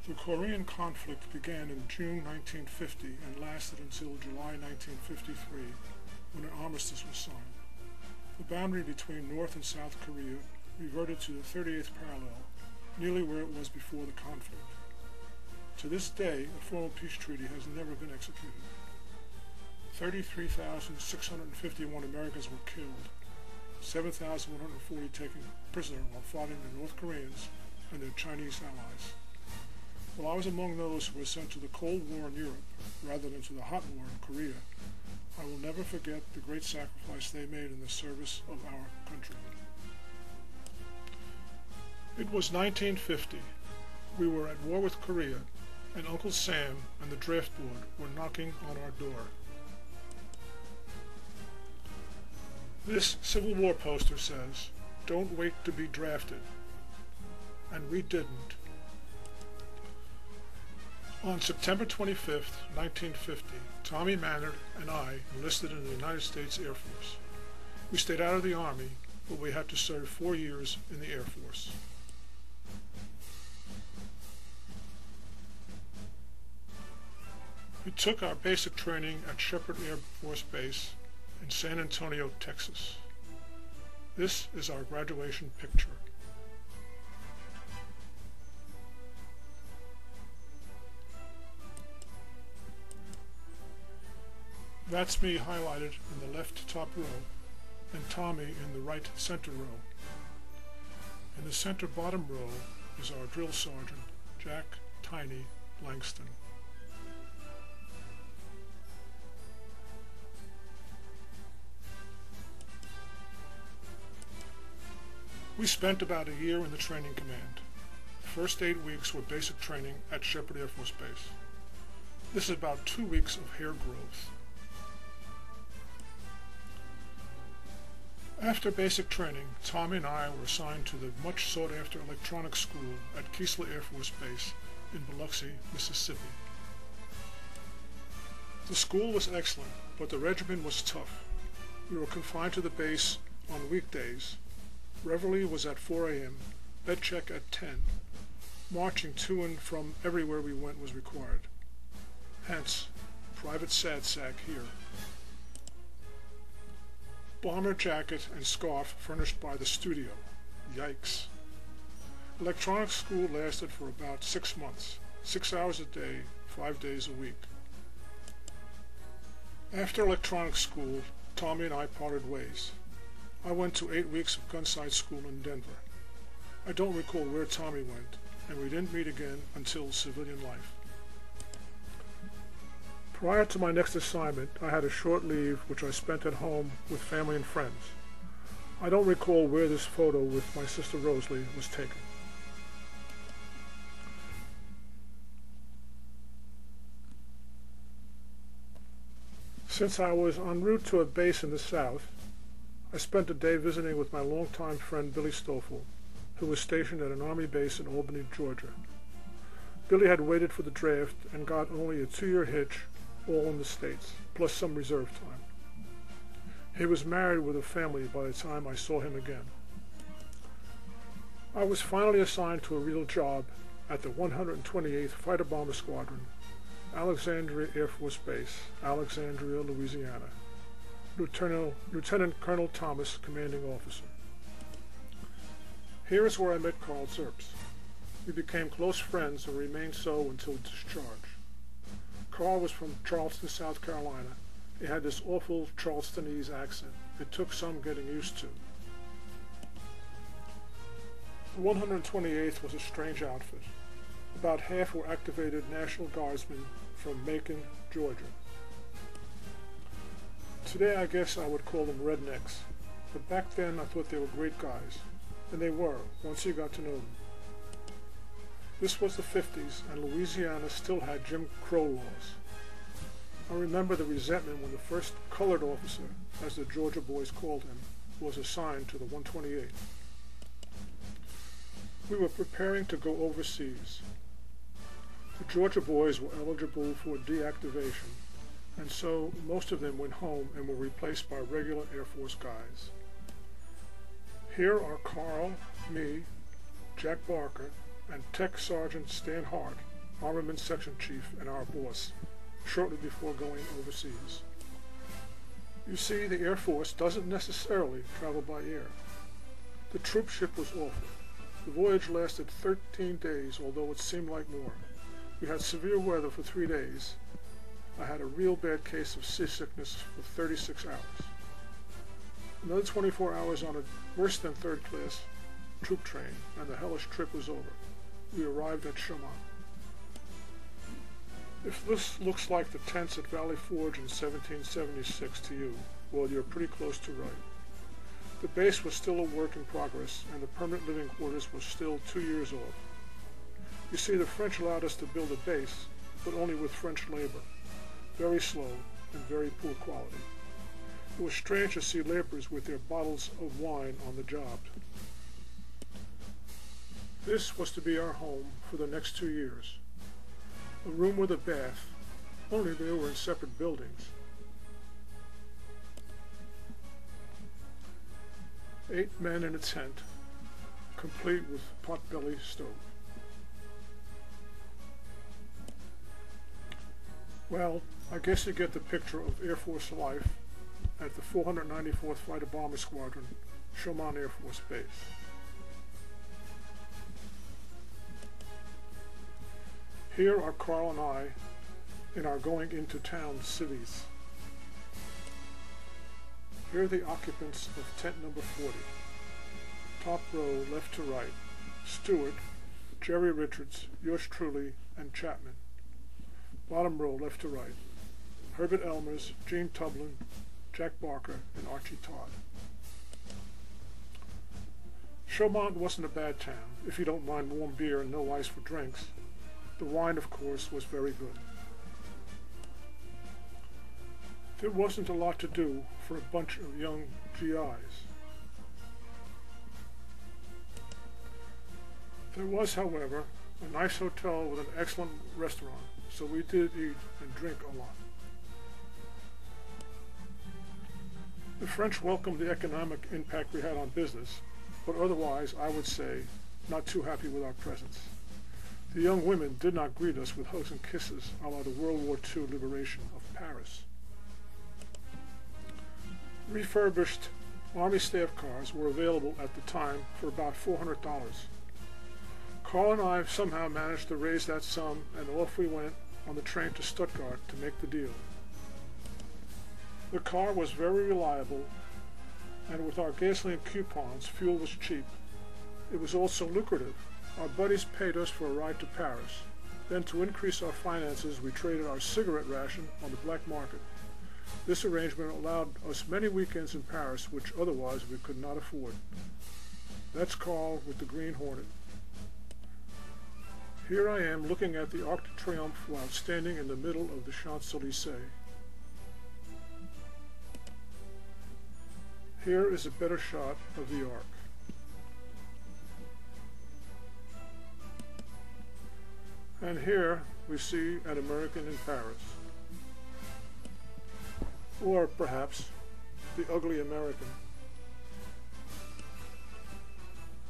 The Korean conflict began in June 1950 and lasted until July 1953, when an armistice was signed. The boundary between North and South Korea reverted to the 38th parallel, nearly where it was before the conflict. To this day, a formal peace treaty has never been executed. 33,651 Americans were killed, 7,140 taken prisoner while fighting the North Koreans and their Chinese allies. While I was among those who were sent to the Cold War in Europe rather than to the Hot War in Korea, I will never forget the great sacrifice they made in the service of our country. It was 1950. We were at war with Korea, and Uncle Sam and the draft board were knocking on our door. This Civil War poster says, "Don't wait to be drafted." And we didn't. On September 25, 1950, Tommy Mannard and I enlisted in the United States Air Force. We stayed out of the Army, but we had to serve 4 years in the Air Force. We took our basic training at Shepherd Air Force Base in San Antonio, Texas. This is our graduation picture. That's me highlighted in the left top row, and Tommy in the right center row. In the center bottom row is our drill sergeant, Jack Tiny Langston. We spent about a year in the training command. The first 8 weeks were basic training at Shepherd Air Force Base. This is about 2 weeks of hair growth. After basic training, Tommy and I were assigned to the much sought-after electronics school at Keesler Air Force Base in Biloxi, Mississippi. The school was excellent, but the regimen was tough. We were confined to the base on weekdays. Reveille was at 4 a.m., bed check at 10. Marching to and from everywhere we went was required. Hence, private sad sack here. Bomber jacket and scarf furnished by the studio. Yikes. Electronics school lasted for about 6 months, 6 hours a day, 5 days a week. After electronics school, Tommy and I parted ways. I went to 8 weeks of gunsight school in Denver. I don't recall where Tommy went, and we didn't meet again until civilian life. Prior to my next assignment, I had a short leave which I spent at home with family and friends. I don't recall where this photo with my sister Rosalie was taken. Since I was en route to a base in the South, I spent a day visiting with my longtime friend Billy Stoffel, who was stationed at an Army base in Albany, Georgia. Billy had waited for the draft and got only a 2-year hitch, all in the States, plus some reserve time. He was married with a family by the time I saw him again. I was finally assigned to a real job at the 128th Fighter Bomber Squadron, Alexandria Air Force Base, Alexandria, Louisiana. Lieutenant Colonel Thomas, commanding officer. Here is where I met Carl Zerps. We became close friends and remained so until discharge. Carl was from Charleston, South Carolina. He had this awful Charlestonese accent. It took some getting used to. The 128th was a strange outfit. About half were activated National Guardsmen from Macon, Georgia. Today I guess I would call them rednecks, but back then I thought they were great guys, and they were, once you got to know them. This was the 50s, and Louisiana still had Jim Crow laws. I remember the resentment when the first colored officer, as the Georgia boys called him, was assigned to the 128th. We were preparing to go overseas. The Georgia boys were eligible for deactivation, and so most of them went home and were replaced by regular Air Force guys. Here are Carl, me, Jack Barker, and Tech Sergeant Stan Hart, Armament Section Chief and our boss, shortly before going overseas. You see, the Air Force doesn't necessarily travel by air. The troop ship was awful. The voyage lasted 13 days, although it seemed like more. We had severe weather for 3 days. I had a real bad case of seasickness for 36 hours. Another 24 hours on a worse than third class troop train, and the hellish trip was over. We arrived at Chaumont. If this looks like the tents at Valley Forge in 1776 to you, well, you're pretty close to right. The base was still a work in progress, and the permanent living quarters were still 2 years off. You see, the French allowed us to build a base, but only with French labor, very slow and very poor quality. It was strange to see laborers with their bottles of wine on the job. This was to be our home for the next 2 years. A room with a bath, only they were in separate buildings. 8 men in a tent, complete with potbelly stove. Well, I guess you get the picture of Air Force life at the 494th Fighter Bomber Squadron, Chaumont Air Force Base. Here are Carl and I in our going into town civvies. Here are the occupants of tent number 40. Top row, left to right, Stewart, Jerry Richards, yours truly, and Chapman. Bottom row, left to right, Herbert Elmers, Gene Tublin, Jack Barker, and Archie Todd. Chaumont wasn't a bad town, if you don't mind warm beer and no ice for drinks. The wine, of course, was very good. There wasn't a lot to do for a bunch of young GIs. There was, however, a nice hotel with an excellent restaurant, so we did eat and drink a lot. The French welcomed the economic impact we had on business, but otherwise, I would say, not too happy with our presence. The young women did not greet us with hugs and kisses a la the World War II liberation of Paris. Refurbished Army staff cars were available at the time for about $400. Carl and I somehow managed to raise that sum, and off we went on the train to Stuttgart to make the deal. The car was very reliable, and with our gasoline coupons, fuel was cheap. It was also lucrative. Our buddies paid us for a ride to Paris. Then, to increase our finances, we traded our cigarette ration on the black market. This arrangement allowed us many weekends in Paris, which otherwise we could not afford. That's Carl with the Green Hornet. Here I am looking at the Arc de Triomphe while standing in the middle of the Champs-Élysées. Here is a better shot of the Arc. And here we see an American in Paris. Or perhaps the ugly American.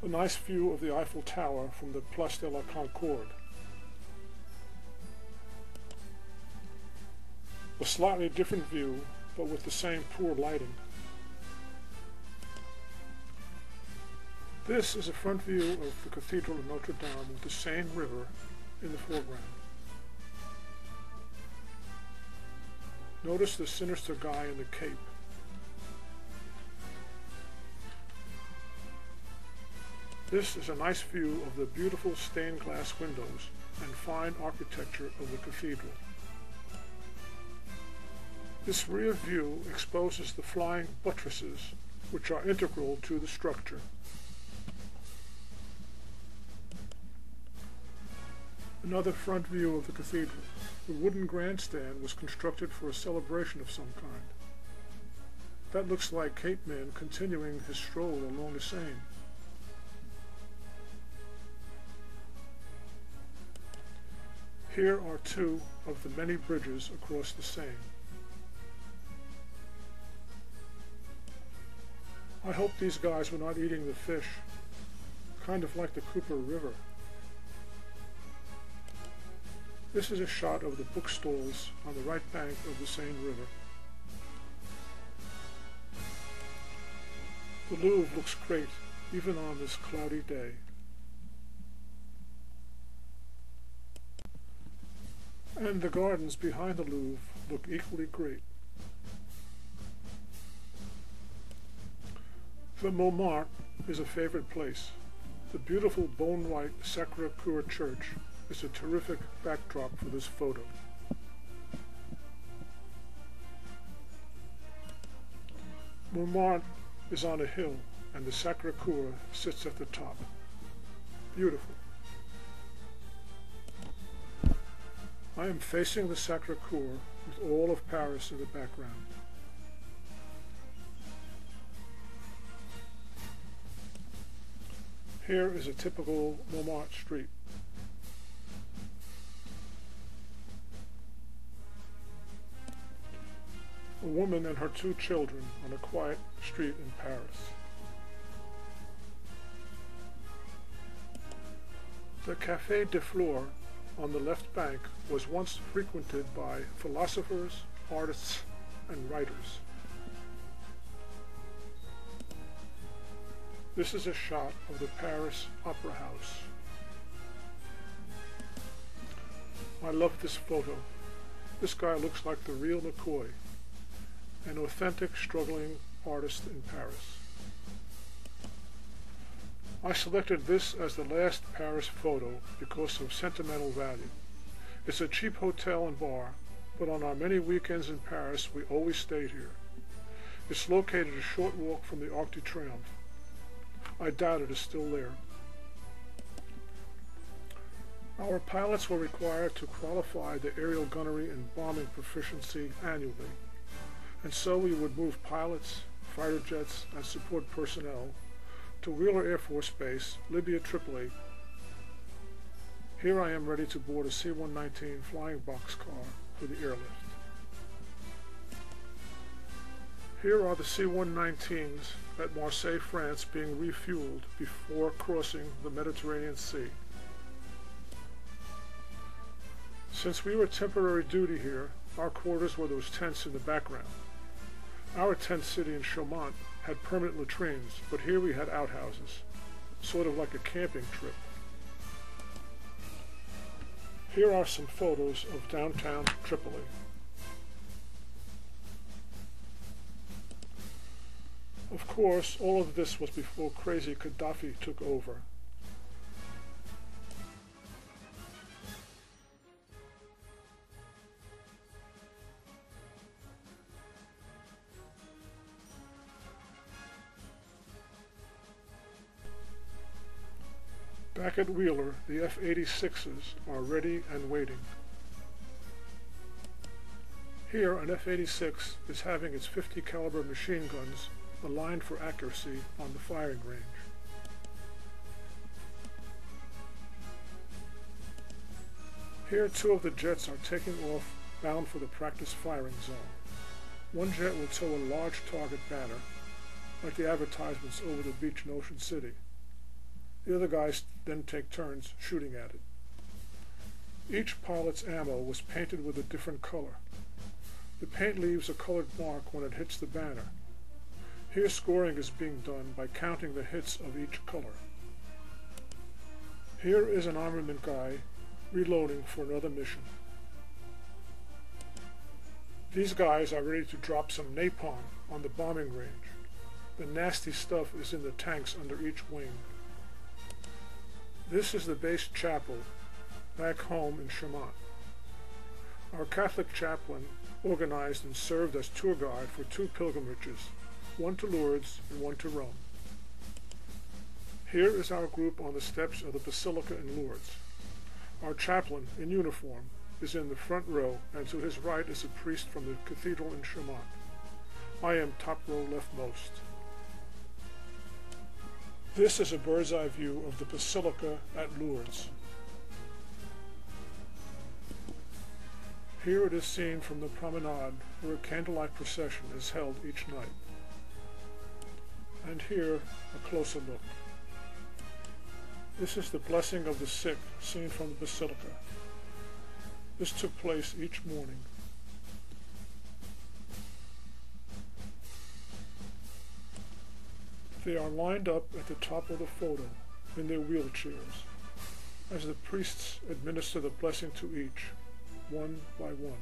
A nice view of the Eiffel Tower from the Place de la Concorde. A slightly different view, but with the same poor lighting. This is a front view of the Cathedral of Notre Dame with the Seine River in the foreground. Notice the sinister guy in the cape. This is a nice view of the beautiful stained glass windows and fine architecture of the cathedral. This rear view exposes the flying buttresses, which are integral to the structure. Another front view of the cathedral. The wooden grandstand was constructed for a celebration of some kind. That looks like Cape Man continuing his stroll along the Seine. Here are two of the many bridges across the Seine. I hope these guys were not eating the fish, kind of like the Cooper River. This is a shot of the bookstalls on the right bank of the Seine River. The Louvre looks great, even on this cloudy day. And the gardens behind the Louvre look equally great. The Montmartre is a favorite place. The beautiful bone-white Sacré-Cœur church is a terrific backdrop for this photo. Montmartre is on a hill and the Sacré-Cœur sits at the top. Beautiful. I am facing the Sacré-Cœur with all of Paris in the background. Here is a typical Montmartre street. A woman and her 2 children on a quiet street in Paris. The Café de Flore on the left bank was once frequented by philosophers, artists, and writers. This is a shot of the Paris Opera House. I love this photo. This guy looks like the real McCoy, an authentic struggling artist in Paris. I selected this as the last Paris photo because of sentimental value. It's a cheap hotel and bar, but on our many weekends in Paris we always stayed here. It's located a short walk from the Arc de Triomphe. I doubt it is still there. Our pilots were required to qualify the aerial gunnery and bombing proficiency annually, and so we would move pilots, fighter jets, and support personnel to Wheeler Air Force Base, Libya, Tripoli. Here I am ready to board a C-119 flying boxcar for the airlift. Here are the C-119s at Marseille, France, being refueled before crossing the Mediterranean Sea. Since we were temporary duty here, our quarters were those tents in the background. Our tent city in Chaumont had permanent latrines, but here we had outhouses, sort of like a camping trip. Here are some photos of downtown Tripoli. Of course, all of this was before crazy Gaddafi took over. Back at Wheeler, the F-86s are ready and waiting. Here, an F-86 is having its 50 caliber machine guns aligned for accuracy on the firing range. Here, 2 of the jets are taking off, bound for the practice firing zone. One jet will tow a large target banner, like the advertisements over the beach in Ocean City. The other guys then take turns shooting at it. Each pilot's ammo was painted with a different color. The paint leaves a colored mark when it hits the banner. Here scoring is being done by counting the hits of each color. Here is an armament guy reloading for another mission. These guys are ready to drop some napalm on the bombing range. The nasty stuff is in the tanks under each wing. This is the base chapel back home in Chaumont. Our Catholic chaplain organized and served as tour guide for 2 pilgrimages, one to Lourdes and one to Rome. Here is our group on the steps of the Basilica in Lourdes. Our chaplain, in uniform, is in the front row, and to his right is a priest from the cathedral in Chaumont. I am top row leftmost. This is a bird's eye view of the Basilica at Lourdes. Here it is seen from the promenade where a candlelight procession is held each night. And here, a closer look. This is the blessing of the sick seen from the Basilica. This took place each morning. They are lined up at the top of the photo in their wheelchairs as the priests administer the blessing to each, one by one.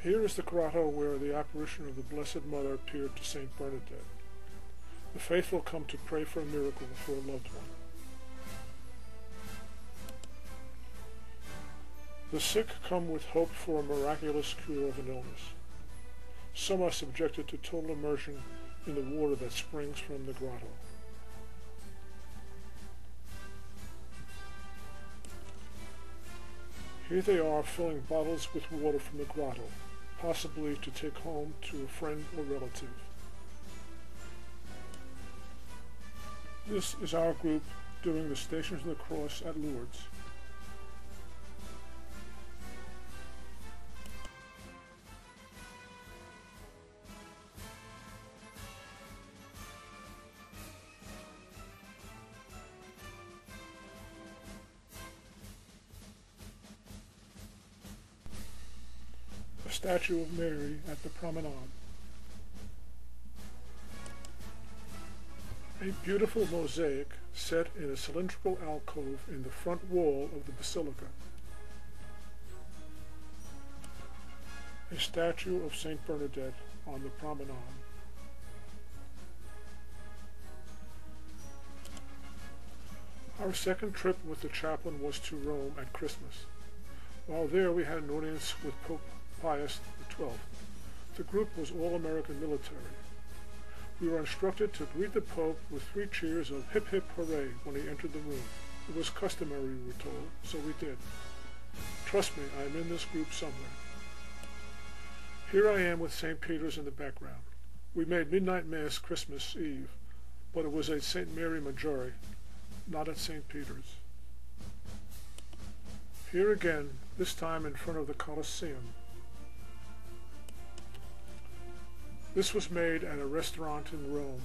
Here is the grotto where the apparition of the Blessed Mother appeared to Saint Bernadette. The faithful come to pray for a miracle for a loved one. The sick come with hope for a miraculous cure of an illness. Some are subjected to total immersion in the water that springs from the grotto. Here they are filling bottles with water from the grotto, possibly to take home to a friend or relative. This is our group doing the Stations of the Cross at Lourdes. A statue of Mary at the promenade. A beautiful mosaic set in a cylindrical alcove in the front wall of the basilica. A statue of Saint Bernadette on the promenade. Our second trip with the chaplain was to Rome at Christmas. While there we had an audience with Pope Pius XII. The group was all American military. We were instructed to greet the Pope with 3 cheers of hip hip hooray when he entered the room. It was customary, we were told, so we did. Trust me, I am in this group somewhere. Here I am with St. Peter's in the background. We made midnight mass Christmas Eve, but it was at St. Mary Maggiore, not at St. Peter's. Here again, this time in front of the Colosseum. This was made at a restaurant in Rome.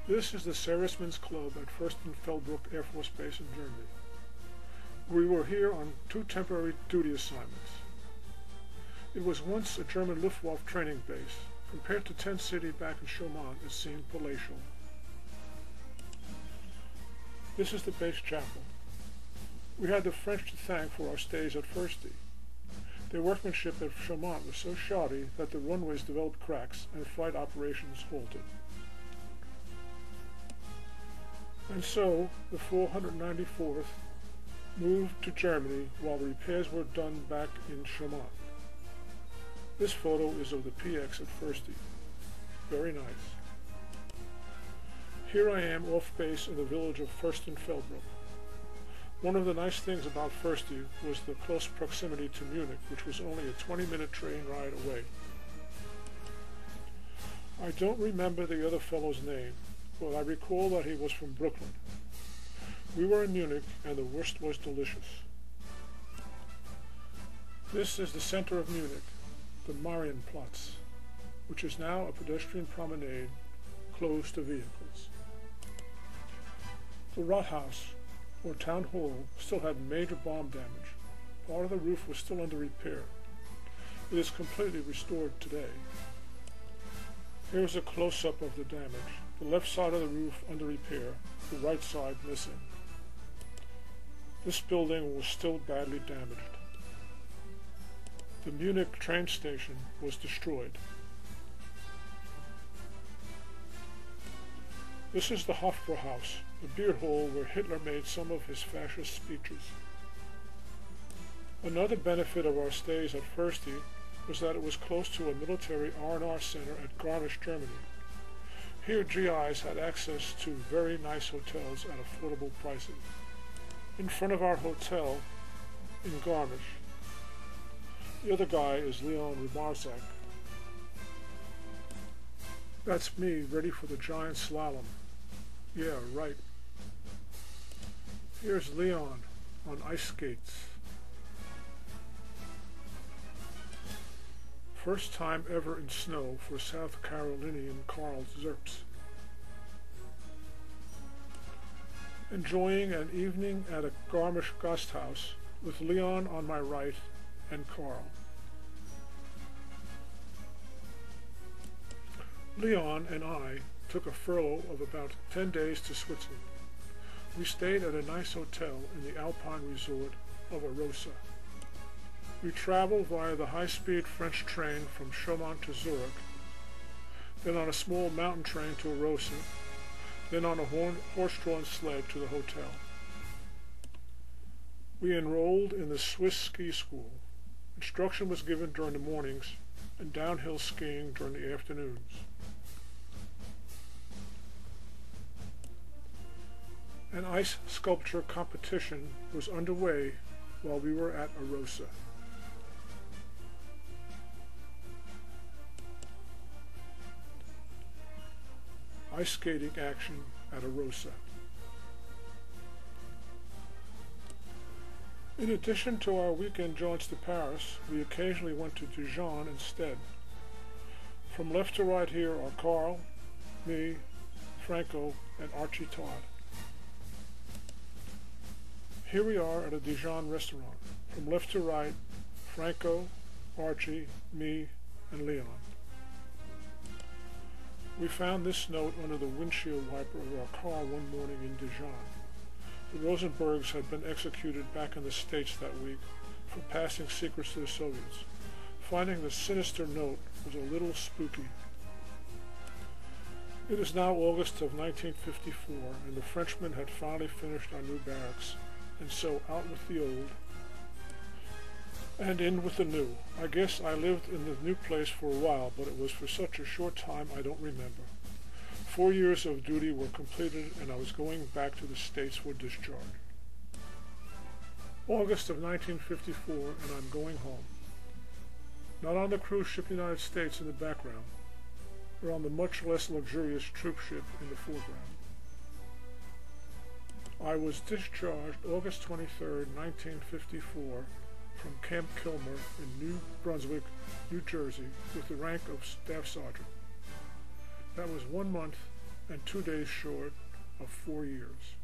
This is the Servicemen's Club at Fürstenfeldbruck Air Force Base in Germany. We were here on 2 temporary duty assignments. It was once a German Luftwaffe training base. Compared to Tent City back in Chaumont, it seemed palatial. This is the base chapel. We had the French to thank for our stays at Firsty. Their workmanship at Chaumont was so shoddy that the runways developed cracks and flight operations halted. And so, the 494th moved to Germany while the repairs were done back in Chaumont. This photo is of the PX at Firsty. Very nice. Here I am off base in the village of Fürstenfeldbruck. One of the nice things about Firsty was the close proximity to Munich, which was only a 20-minute train ride away. I don't remember the other fellow's name, but I recall that he was from Brooklyn. We were in Munich, and the wurst was delicious. This is the center of Munich, the Marienplatz, which is now a pedestrian promenade closed to vehicles. The Rathaus, or town hall, still had major bomb damage. Part of the roof was still under repair. It is completely restored today. Here is a close-up of the damage. The left side of the roof under repair, the right side missing. This building was still badly damaged. The Munich train station was destroyed. This is the Hofbrauhaus, the beer hall where Hitler made some of his fascist speeches. Another benefit of our stays at Firsty was that it was close to a military R&R center at Garmisch, Germany. Here GIs had access to very nice hotels at affordable prices. In front of our hotel in Garmisch, the other guy is Leon Rubarzak. That's me, ready for the giant slalom. Yeah, right. Here's Leon on ice skates. First time ever in snow for South Carolinian Carl Zerps. enjoying an evening at a Garmisch Gasthaus with Leon on my right and Carl. Leon and I took a furlough of about 10 days to Switzerland. We stayed at a nice hotel in the Alpine resort of Arosa. We traveled via the high-speed French train from Chaumont to Zurich, then on a small mountain train to Arosa, then on a horse-drawn sled to the hotel. We enrolled in the Swiss ski school. Instruction was given during the mornings and downhill skiing during the afternoons. An ice sculpture competition was underway while we were at Arosa. Ice skating action at Arosa. In addition to our weekend jaunts to Paris, we occasionally went to Dijon instead. From left to right here are Carl, me, Franco, and Archie Todd. Here we are at a Dijon restaurant. From left to right, Franco, Archie, me, and Leon. We found this note under the windshield wiper of our car one morning in Dijon. The Rosenbergs had been executed back in the States that week for passing secrets to the Soviets. Finding the sinister note was a little spooky. It is now August of 1954, and the Frenchmen had finally finished our new barracks, and so out with the old and in with the new. I guess I lived in the new place for a while, but it was for such a short time I don't remember. 4 years of duty were completed, and I was going back to the States for discharge. August of 1954, and I'm going home. Not on the cruise ship United States in the background, but on the much less luxurious troop ship in the foreground. I was discharged August 23, 1954, from Camp Kilmer in New Brunswick, New Jersey, with the rank of Staff Sergeant. That was 1 month and 2 days short of 4 years.